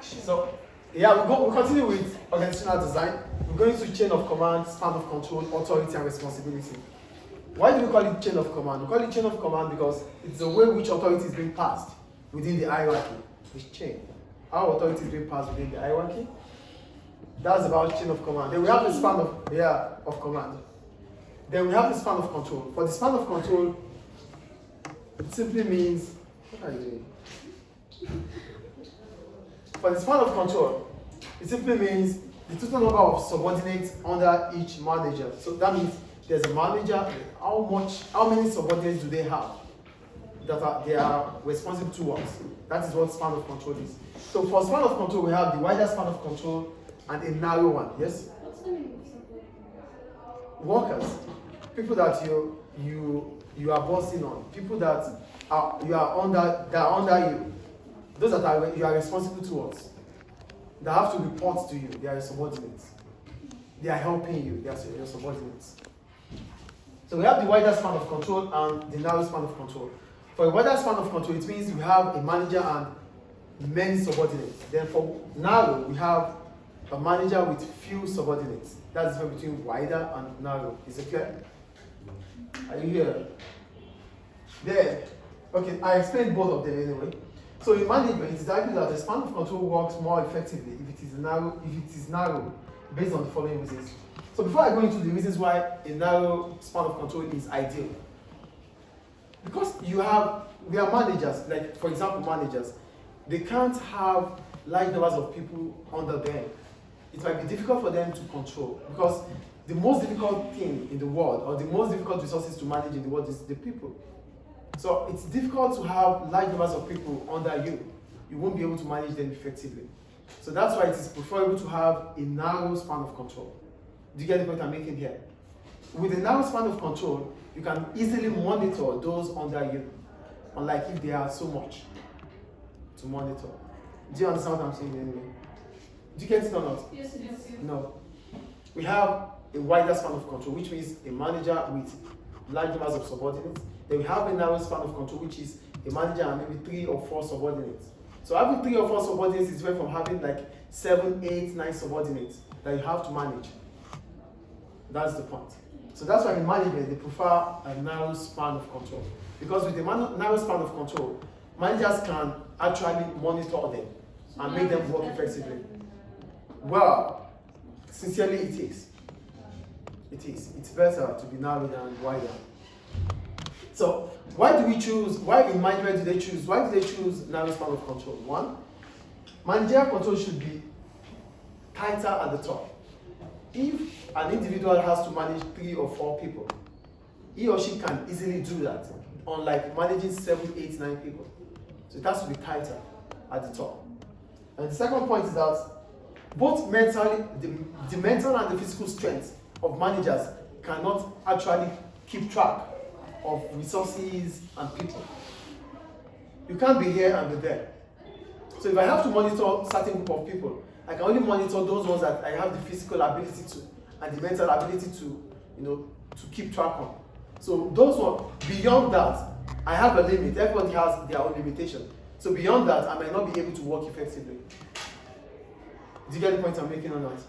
So, yeah, we continue with organizational design. We're going to chain of command, span of control, authority, and responsibility. Why do we call it chain of command? We call it chain of command because it's the way which authority is being passed within the hierarchy. It's chain. How authority is being passed within the hierarchy. That's about chain of command. Then we have the span of command. Then we have the span of control. For the span of control, it simply means, what are you doing? For the span of control, it simply means the total number of subordinates under each manager. So that means there's a manager, how many subordinates do they have that they are responsible towards? That is what span of control is. So for span of control, we have the wider span of control and a narrow one. Yes? What's the meaning of subordinate? Workers, people that you are bossing on, people that are under you, those that you are responsible towards, they have to report to you. They are your subordinates. They are helping you. They are your subordinates. So we have the wider span of control and the narrow span of control. For a wider span of control, it means we have a manager and many subordinates. Then for narrow, we have a manager with few subordinates. That's the difference between wider and narrow. Is it clear? Are you here? There. Okay, I explained both of them anyway. So in management, it is argued that the span of control works more effectively if it is narrow, based on the following reasons. So before I go into the reasons why a narrow span of control is ideal, because we are managers, like for example managers, they can't have large numbers of people under them. It might be difficult for them to control because the most difficult thing in the world, or the most difficult resources to manage in the world, is the people. So it's difficult to have large numbers of people under you. You won't be able to manage them effectively. So that's why it is preferable to have a narrow span of control. Do you get the point I'm making here? With a narrow span of control, you can easily monitor those under you, unlike if they are so much to monitor. Do you understand what I'm saying anyway? Do you get it or not? Yes, yes, yes. No. We have a wider span of control, which means a manager with large numbers of subordinates. Then we have a narrow span of control, which is a manager and maybe 3 or 4 subordinates. So having 3 or 4 subordinates is different from having like 7, 8, 9 subordinates that you have to manage. That's the point. So that's why in management they prefer a narrow span of control. Because with the narrow span of control, managers can actually monitor them and make them work effectively. Well, sincerely it is. It is. It's better to be narrow than wider. So why in management do they choose narrow span of control? One, managerial control should be tighter at the top. If an individual has to manage 3 or 4 people, he or she can easily do that, unlike managing 7, 8, 9 people. So it has to be tighter at the top. And the second point is that both mentally, the mental and the physical strength of managers cannot actually keep track of resources and people. You can't be here and be there. So if I have to monitor certain group of people, I can only monitor those ones that I have the physical ability to and the mental ability to keep track on. So those ones, beyond that, I have a limit. Everybody has their own limitation. So beyond that, I might not be able to work effectively. Do you get the point I'm making or not?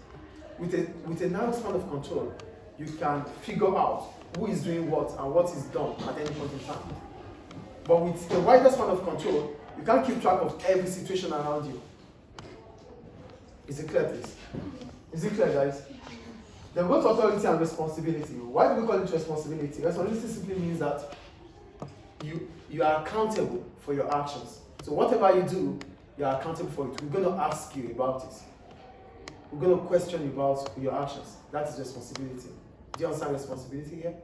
With a narrow span of control, you can figure out who is doing what and what is done at any point in time. But with a wider span of control, you can't keep track of every situation around you. Is it clear, please? Is it clear, guys? Then we go to authority and responsibility. Why do we call it responsibility? Responsibility simply means that you are accountable for your actions. So whatever you do, you are accountable for it. We're going to ask you about it. We're going to question you about your actions. That is responsibility. Do you understand responsibility here?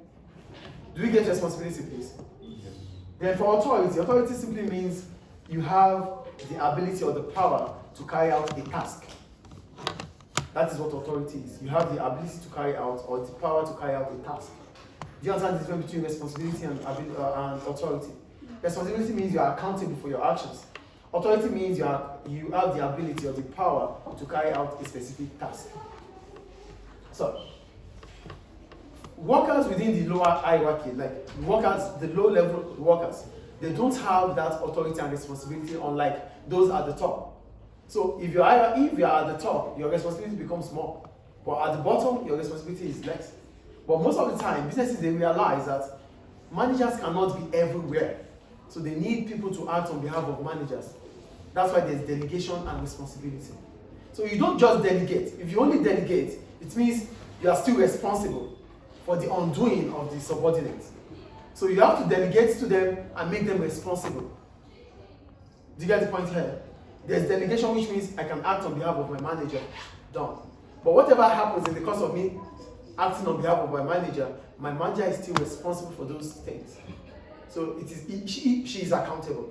Do we get responsibility, please? Yes. Then for authority simply means you have the ability or the power to carry out a task. That is what authority is. You have the ability to carry out or the power to carry out a task. Do you understand the difference between responsibility and authority? Responsibility means you are accountable for your actions. Authority means you have the ability or the power to carry out a specific task. So, workers within the lower hierarchy, like workers, the low-level workers, they don't have that authority and responsibility unlike those at the top. So if you are at the top, your responsibility becomes more. But at the bottom, your responsibility is less. But most of the time, businesses, they realize that managers cannot be everywhere. So they need people to act on behalf of managers. That's why there's delegation and responsibility. So you don't just delegate. If you only delegate, it means you are still responsible for the undoing of the subordinates. So you have to delegate to them and make them responsible. Do you get the point here? There's delegation, which means I can act on behalf of my manager. Done. But whatever happens in the course of me acting on behalf of my manager is still responsible for those things. So she is accountable.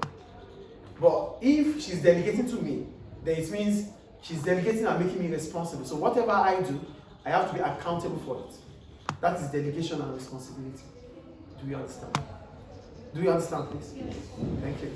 But if she's delegating to me, then it means she's delegating and making me responsible. So whatever I do, I have to be accountable for it. That is delegation and responsibility. Do you understand? Do you understand, please? Yes. Thank you.